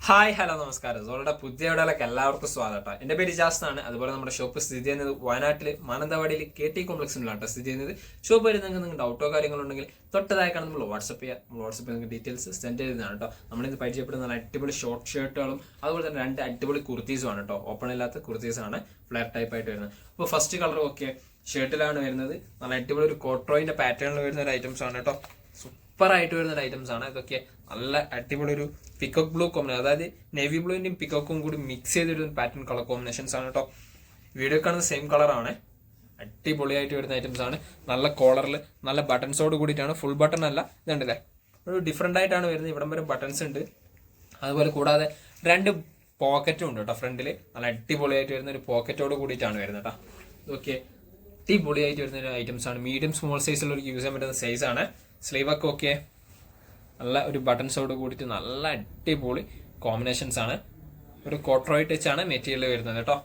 Hi hello നമസ്കാരം. സോളുടെ പുതിയ വീഡിയോയിലേക്ക് എല്ലാവർക്കും സ്വാഗതം. എൻ്റെ പേര് ജാസ് ആണ്. അതുപോലെ നമ്മുടെ ഷോപ്പ് സ്ഥിതി ചെയ്യുന്നത് വയനാട്ടിൽ മാനന്തവാടിയിൽ KT കോംപ്ലക്സിലാണ് സ്ഥിതി ചെയ്യുന്നത്. ഷോപ്പ് വരെ നിങ്ങൾക്ക് ഡൗട്ടോ കാര്യങ്ങളുണ്ടെങ്കിൽ തൊട്ടതായി കാണുന്ന നമ്മൾ വാട്സപ്പ് ചെയ്യുക. നമ്മൾ വാട്സപ്പിൽ നിങ്ങൾക്ക് ഡീറ്റെയിൽസ് സെൻഡ് ചെയ്യുന്നതാണ് കേട്ടോ. നമ്മളിന്ന് പരിചയപ്പെടുന്ന നല്ല അടിപൊളി ഷോർട്ട് ഷർട്ടുകളും അതുപോലെ തന്നെ രണ്ട് അടിപൊളി കുർത്തീസും ആണ് കേട്ടോ. ഓപ്പൺ ഇല്ലാത്ത കുർത്തീസാണ്, ഫ്ലെയർ ടൈപ്പ് ആയിട്ട് വരുന്നത്. അപ്പോൾ ഫസ്റ്റ് കളർ ഓക്കെ ഷർട്ടിലാണ് വരുന്നത്. നല്ല അടിപൊളി ഒരു കോട്രോയിൻ്റെ പാറ്റേണിൽ വരുന്ന ഒരു ഐറ്റംസ് ആണ് കേട്ടോ. സൂപ്പർ ആയിട്ട് വരുന്ന ഒരു ഐറ്റംസ് ആണ് ഇതൊക്കെ. നല്ല അടിപൊളി ഒരു പിക്കോക്ക് ബ്ലൂ കോമ്പിനേഷൻ, അതായത് നേവി ബ്ലൂവിന്റെയും പിക്കോക്കും കൂടി മിക്സ് ചെയ്തൊരു പാറ്റേൺ കളർ കോമ്പിനേഷൻസ് ആണ് കേട്ടോ. വീഡിയോ കാണുന്ന സെയിം കളറാണ്. അടിപൊളിയായിട്ട് വരുന്ന ഐറ്റംസ് ആണ്. നല്ല കോളറിൽ നല്ല ബട്ടൺസോട് കൂടിയിട്ടാണ്, ഫുൾ ബട്ടൺ അല്ല, ഇതുണ്ടല്ലേ ഒരു ഡിഫറെൻ്റ് ആയിട്ടാണ് വരുന്നത്. ഇവിടം വരെ ബട്ടൺസ് ഉണ്ട്. അതുപോലെ കൂടാതെ രണ്ട് പോക്കറ്റും ഉണ്ട് കേട്ടോ ഫ്രണ്ടിൽ. നല്ല അടിപൊളിയായിട്ട് വരുന്ന ഒരു പോക്കറ്റോട് കൂടിയിട്ടാണ് വരുന്നത് കേട്ടോ. ഇതൊക്കെ അടിപൊളിയായിട്ട് വരുന്ന ഒരു ഐറ്റംസ് ആണ്. മീഡിയം സ്മോൾ സൈസിലുള്ളവർക്ക് യൂസ് ചെയ്യാൻ പറ്റുന്ന സൈസാണ്. സ്ലീവൊക്കെ ഓക്കെ, നല്ല ഒരു ബട്ടൺസോട് കൂടിയിട്ട് നല്ല അടിപൊളി കോമ്പിനേഷൻസ് ആണ്. ഒരു കോട്രോയി ടച്ച് ആണ് മെറ്റീരിയൽ വരുന്നത് കേട്ടോ.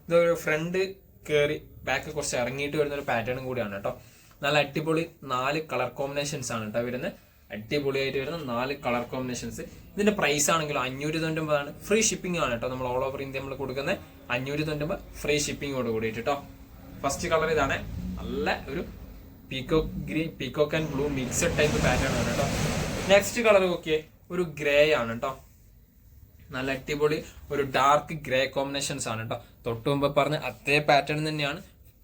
ഇതൊരു ഫ്രണ്ട് കയറി ബാക്ക് കുറച്ച് ഇറങ്ങിയിട്ട് വരുന്ന ഒരു പാറ്റേണും കൂടിയാണ് കേട്ടോ. നല്ല അടിപൊളി 4 കളർ കോമ്പിനേഷൻസ് ആണ് കേട്ടോ വരുന്നത്. അടിപൊളിയായിട്ട് വരുന്ന 4 കളർ കോമ്പിനേഷൻസ്. ഇതിന്റെ പ്രൈസ് ആണെങ്കിലും 590 ഫ്രീ ഷിപ്പിംഗ് ആണ് കേട്ടോ. നമ്മൾ ഓൾ ഓവർ ഇന്ത്യ നമ്മൾ കൊടുക്കുന്നത് 590 ഫ്രീ ഷിപ്പിംഗോട് കൂടിയിട്ട് കേട്ടോ. ഫസ്റ്റ് കളർ ഇതാണ്. നല്ല ഒരു peacock and blue mixed type pattern ആണ് കേട്ടോ. നെക്സ്റ്റ് കളർ നോക്കിയേ, ഒരു ഗ്രേ ആണ് കേട്ടോ. നല്ല അടിപൊളി ഒരു ഡാർക്ക് ഗ്രേ കോമ്പിനേഷൻസ് ആണ് കേട്ടോ. തൊട്ട് മുമ്പ് പറഞ്ഞ അതേ പാറ്റേൺ തന്നെയാണ്.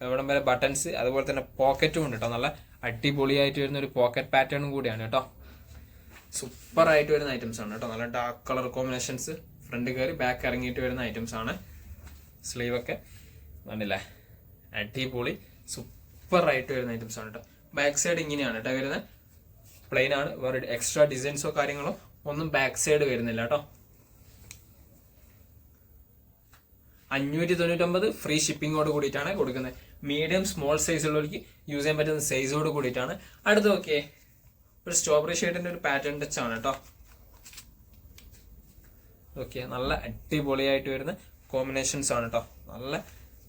എവിടം വരെ ബട്ടൺസ് അതുപോലെ തന്നെ പോക്കറ്റും ഉണ്ട് കേട്ടോ. നല്ല അടിപൊളിയായിട്ട് വരുന്ന ഒരു പോക്കറ്റ് പാറ്റേണും കൂടിയാണ് കേട്ടോ. സൂപ്പർ ആയിട്ട് വരുന്ന ഐറ്റംസ് ആണ് കേട്ടോ. നല്ല ഡാർക്ക് കളർ കോമ്പിനേഷൻസ്, ഫ്രണ്ട് കയറി ബാക്ക് ഇറങ്ങിയിട്ട് വരുന്ന ഐറ്റംസ് ആണ്. സ്ലീവ് ഒക്കെ കണ്ടില്ലേ, അടിപൊളി സൂപ്പർ ആയിട്ട് വരുന്ന ഐറ്റംസ് ആണ് കേട്ടോ. ബാക്ക് സൈഡ് ഇങ്ങനെയാണ് കേട്ടോ വരുന്നത്. പ്ലെയിൻ ആണ്, വേറെ എക്സ്ട്രാ ഡിസൈൻസോ കാര്യങ്ങളോ ഒന്നും ബാക്ക് സൈഡ് വരുന്നില്ല കേട്ടോ. 599 ഫ്രീ ഷിപ്പിംഗോട് കൂടിയിട്ടാണ് കൊടുക്കുന്നത്. മീഡിയം സ്മോൾ സൈസുള്ളവർക്ക് യൂസ് ചെയ്യാൻ പറ്റുന്ന സൈസോട് കൂടിയിട്ടാണ്. അടുത്ത് ഓക്കെ, ഒരു സ്ട്രോബെറി ഷെയ്ഡിന്റെ ഒരു പാറ്റേൺ ടച്ച് ആണ് കേട്ടോ. ഓക്കെ, നല്ല അടിപൊളിയായിട്ട് വരുന്ന കോമ്പിനേഷൻസ് ആണ് കേട്ടോ. നല്ല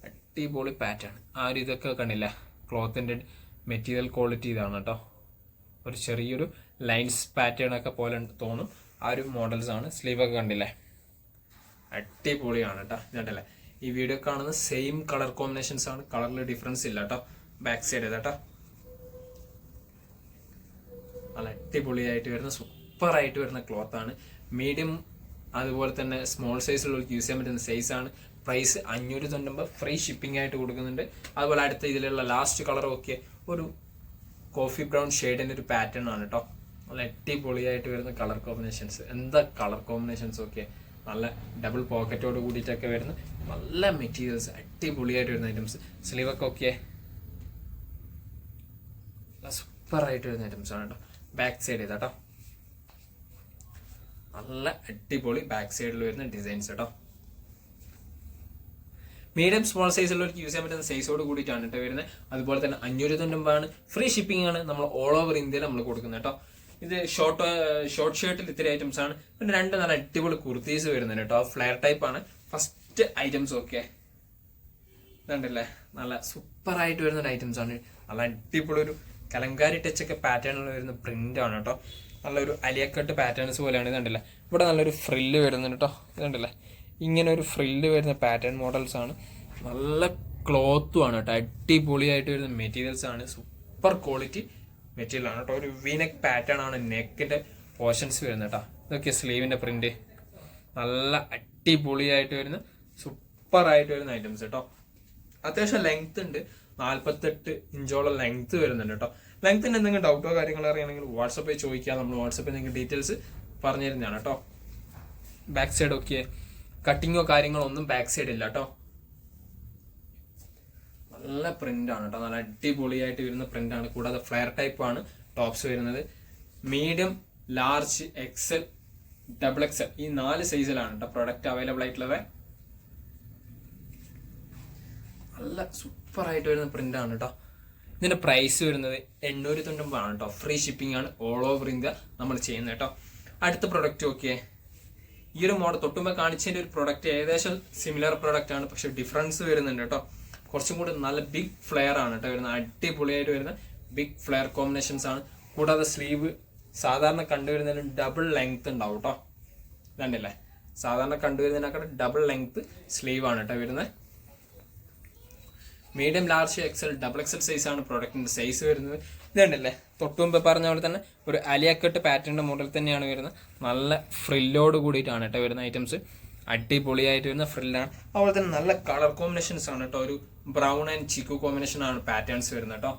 അടിപൊളി പാറ്റേൺ. ആ ഒരു ഇതൊക്കെ കണ്ടില്ല, ക്ലോത്തിന്റെ മെറ്റീരിയൽ ക്വാളിറ്റി ഇതാണ് കേട്ടോ. ഒരു ചെറിയൊരു ലൈൻസ് പാറ്റേൺ ഒക്കെ പോലെ തോന്നും. ആ ഒരു മോഡൽസ് ആണ്. സ്ലീവൊക്കെ കണ്ടില്ലേ, അടിപൊളിയാണ് കേട്ടോ. ഇതല്ലേ ഈ വീഡിയോ കാണുന്ന സെയിം കളർ കോമ്പിനേഷൻസ് ആണ്. കളറിൽ ഡിഫറൻസ് ഇല്ല കേട്ടോ. ബാക്ക് സൈഡ് കേട്ടോ, നല്ല അടിപൊളിയായിട്ട് വരുന്ന സൂപ്പർ ആയിട്ട് വരുന്ന ക്ലോത്ത് ആണ്. മീഡിയം അതുപോലെ തന്നെ സ്മോൾ സൈസിലുള്ളവർക്ക് യൂസ് ചെയ്യാൻ പറ്റുന്ന സൈസ് ആണ്. പ്രൈസ് 590 ഫ്രീ ഷിപ്പിംഗ് ആയിട്ട് കൊടുക്കുന്നുണ്ട്. അതുപോലെ അടുത്ത ഇതിലുള്ള ലാസ്റ്റ് കളർ ഒക്കെ ഒരു കോഫി ബ്രൗൺ ഷെയ്ഡിന്റെ ഒരു പാറ്റേൺ ആണ് കേട്ടോ. നല്ല അടിപൊളിയായിട്ട് വരുന്ന കളർ കോമ്പിനേഷൻസ്. എന്താ കളർ കോമ്പിനേഷൻസ് ഒക്കെ, നല്ല ഡബിൾ പോക്കറ്റോട് കൂടിയിട്ടൊക്കെ വരുന്ന നല്ല മെറ്റീരിയൽസ്, അടിപൊളിയായിട്ട് വരുന്ന ഐറ്റംസ്. സ്ലീവൊക്കെ ഓക്കെ സൂപ്പർ ആയിട്ട് വരുന്ന ഐറ്റംസ് ആണ് കേട്ടോ. ബാക്ക് സൈഡ് ചെയ്താട്ടോ, നല്ല അടിപൊളി ബാക്ക് സൈഡിൽ വരുന്ന ഡിസൈൻസ് കേട്ടോ. മീഡിയം സ്മോൾ സൈസുള്ളവർക്ക് യൂസ് ചെയ്യാൻ പറ്റുന്ന സൈസോട് കൂടിയിട്ടാണ് കേട്ടോ വരുന്നത്. അതുപോലെ തന്നെ 590 ഫ്രീ ഷിപ്പിംഗ് ആണ് നമ്മൾ ഓൾ ഓവർ ഇന്ത്യയിൽ നമ്മൾ കൊടുക്കുന്നത് കേട്ടോ. ഇത് ഷോർട്ട് ഷർട്ടിൽ ഇത്തിരി ഐറ്റംസ് ആണ്. പിന്നെ രണ്ട് നല്ല അടിപൊളി കുർത്തീസ് വരുന്നുണ്ട് കേട്ടോ. ഫ്ലെയർ ടൈപ്പ് ആണ് ഫസ്റ്റ് ഐറ്റംസ്. ഓക്കെ, ഇതുണ്ടല്ലേ നല്ല സൂപ്പർ ആയിട്ട് വരുന്ന ഒരു ഐറ്റംസ് ആണ്. നല്ല അടിപൊളി ഒരു കലങ്കാരി ടച്ച് ഒക്കെ പാറ്റേണിൽ വരുന്ന പ്രിന്റ് ആണ് കേട്ടോ. നല്ലൊരു അലിയക്കട്ട് പാറ്റേൺസ് പോലെയാണ്. ഇതുണ്ടല്ലേ ഇവിടെ നല്ലൊരു ഫ്രില്ല് വരുന്നുണ്ട് കേട്ടോ. ഇതുണ്ടല്ലേ ഇങ്ങനെ ഒരു ഫ്രില്ല് വരുന്ന പാറ്റേൺ മോഡൽസ് ആണ്. നല്ല ക്ലോത്തും ആണ് കേട്ടോ. അടിപൊളിയായിട്ട് വരുന്ന മെറ്റീരിയൽസ് ആണ്. സൂപ്പർ ക്വാളിറ്റി മെറ്റീരിയൽ ആണ് കേട്ടോ. ഒരു വീനെക്ക് പാറ്റേൺ ആണ് നെക്കിന്റെ പോർഷൻസ് വരുന്നത് കേട്ടോ. ഇതൊക്കെ സ്ലീവിന്റെ പ്രിന്റ്. നല്ല അടിപൊളിയായിട്ട് വരുന്ന സൂപ്പർ ആയിട്ട് വരുന്ന ഐറ്റംസ് കേട്ടോ. അത്യാവശ്യം ലെങ്ത് ഉണ്ട്, 48 ഇഞ്ചോളം ലെങ്ത് വരുന്നുണ്ട് കേട്ടോ. ലെങ്ത്തിന്റെ എന്തെങ്കിലും ഡൗട്ടോ കാര്യങ്ങളോ അറിയണമെങ്കിൽ വാട്സപ്പിൽ ചോദിക്കുക. നമ്മൾ വാട്സപ്പിൽ നിങ്ങൾക്ക് ഡീറ്റെയിൽസ് പറഞ്ഞു തരുന്നതാണ് കേട്ടോ. ബാക്ക് സൈഡ് ഒക്കെ കട്ടിങ്ങോ കാര്യങ്ങളോ ഒന്നും ബാക്ക് സൈഡ് ഇല്ല കേട്ടോ. നല്ല പ്രിന്റ് ആണ് കേട്ടോ. നല്ല അടിപൊളിയായിട്ട് വരുന്ന പ്രിന്റ് ആണ്. കൂടാതെ ഫ്ലെയർ ടൈപ്പ് ആണ് ടോപ്സ് വരുന്നത്. Medium, large, XL, double XL ഈ 4 സൈസിലാണ് കേട്ടോ പ്രൊഡക്റ്റ് അവൈലബിൾ ആയിട്ടുള്ളത്. നല്ല സൂപ്പർ ആയിട്ട് വരുന്ന പ്രിന്റ് ആണ് കേട്ടോ. ഇതിന്റെ പ്രൈസ് വരുന്നത് 890 ആണ് കേട്ടോ. ഫ്രീ ഷിപ്പിംഗ് ആണ് ഓൾ ഓവർ ഇന്ത്യ നമ്മൾ ചെയ്യുന്നത് കേട്ടോ. അടുത്ത പ്രൊഡക്റ്റ് നോക്കിയേ, ഈ ഒരു മോഡൽ തൊട്ടുമ്പോൾ കാണിച്ചതിന്റെ ഒരു പ്രൊഡക്റ്റ് ഏകദേശം സിമിലർ പ്രൊഡക്റ്റ് ആണ്, പക്ഷെ ഡിഫറൻസ് വരുന്നുണ്ട് കേട്ടോ. കുറച്ചും കൂടി നല്ല ബിഗ് ഫ്ലെയർ ആണ് കേട്ടോ വരുന്നത്. അടിപൊളിയായിട്ട് വരുന്ന ബിഗ് ഫ്ലെയർ കോമ്പിനേഷൻസ് ആണ്. കൂടാതെ സ്ലീവ് സാധാരണ കണ്ടുവരുന്നതിന് ഡബിൾ ലെങ്ത് ഉണ്ടാവും കേട്ടോ. ഇതല്ലേ സാധാരണ കണ്ടുവരുന്നതിനേക്കാൾ ഡബിൾ ലെങ്ത് സ്ലീവ് ആണ് കേട്ടോ വരുന്നത്. Medium, large, XL, double XL size ആണ് പ്രോഡക്റ്റിന്റെ സൈസ് വരുന്നത്. ഇതുണ്ടല്ലേ തൊട്ട് മുമ്പ് പറഞ്ഞ പോലെ തന്നെ ഒരു അലിയക്കട്ട് പാറ്റേണിന്റെ മോഡൽ തന്നെയാണ് വരുന്നത്. നല്ല ഫ്രില്ലോട് കൂടിയിട്ടാണ് കേട്ടോ വരുന്ന ഐറ്റംസ്. അടിപൊളിയായിട്ട് വരുന്ന ഫ്രില്ലാണ്. അതുപോലെ തന്നെ നല്ല കളർ കോമ്പിനേഷൻസ് ആണ് കേട്ടോ. ഒരു ബ്രൗൺ ആൻഡ് ചിക്കു കോമ്പിനേഷൻ ആണ് പാറ്റേൺസ് വരുന്നത് കേട്ടോ.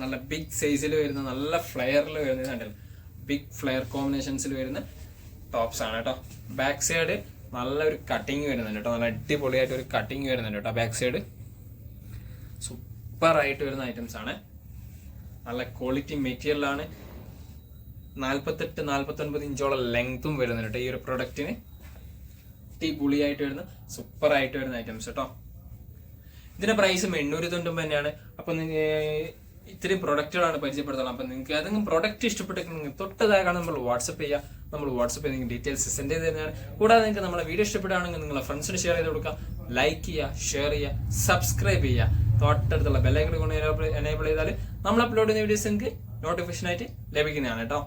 നല്ല ബിഗ് സൈസിൽ വരുന്ന നല്ല ഫ്ലെയറിൽ വരുന്നത് ബിഗ് ഫ്ലെയർ കോമ്പിനേഷൻസിൽ വരുന്ന ടോപ്സ് ആണ് കേട്ടോ. ബാക്ക് സൈഡ് നല്ലൊരു കട്ടിങ് വരുന്നുണ്ട് കേട്ടോ. നല്ല അടിപൊളിയായിട്ട് ഒരു കട്ടിങ് വരുന്നുണ്ട് കേട്ടോ. ബാക്ക് സൈഡ് സൂപ്പർ ആയിട്ട് വരുന്ന ഐറ്റംസ് ആണ്. നല്ല ക്വാളിറ്റി മെറ്റീരിയലാണ്. 48-49 ഇഞ്ചോളം ലെങ്ത്തും വരുന്നുണ്ട് കേട്ടോ ഈ ഒരു പ്രൊഡക്റ്റിന്. അടിപൊളിയായിട്ട് വരുന്ന സൂപ്പർ ആയിട്ട് വരുന്ന ഐറ്റംസ് കേട്ടോ. ഇതിന്റെ പ്രൈസും 890 തന്നെയാണ്. അപ്പൊ ഇത്രയും പ്രൊഡക്റ്റുകളാണ് പരിചയപ്പെടുത്തണം. അപ്പം നിങ്ങൾക്ക് ഏതെങ്കിലും പ്രൊഡക്റ്റ് ഇഷ്ടപ്പെട്ടെങ്കിൽ നിങ്ങൾ തൊട്ടതായി കാണാൻ നമ്മൾ വാട്സപ്പ് ചെയ്യുക. നമ്മൾ വാട്സപ്പ് ചെയ്ത് നിങ്ങൾക്ക് ഡീറ്റെയിൽസ് സെൻഡ് ചെയ്ത് തന്നെയാണ്. കൂടാതെ നിങ്ങൾക്ക് നമ്മുടെ വീഡിയോ ഇഷ്ടപ്പെടുകയാണെങ്കിൽ നിങ്ങളെ ഫ്രണ്ട്സിന് ഷെയർ ചെയ്ത് കൊടുക്കുക. ലൈക്ക് ചെയ്യുക, ഷെയർ ചെയ്യുക, സബ്സ്ക്രൈബ് ചെയ്യുക. തൊട്ടടുത്തുള്ള ബെല്ലൈക്കൺ കൊണ്ട് എനേബിൾ ചെയ്താൽ നമ്മൾ അപ്ലോഡ് ചെയ്യുന്ന വീഡിയോസ് നിങ്ങൾക്ക് നോട്ടിഫിക്കേഷൻ ആയിട്ട് ലഭിക്കുന്നതാണ് കേട്ടോ.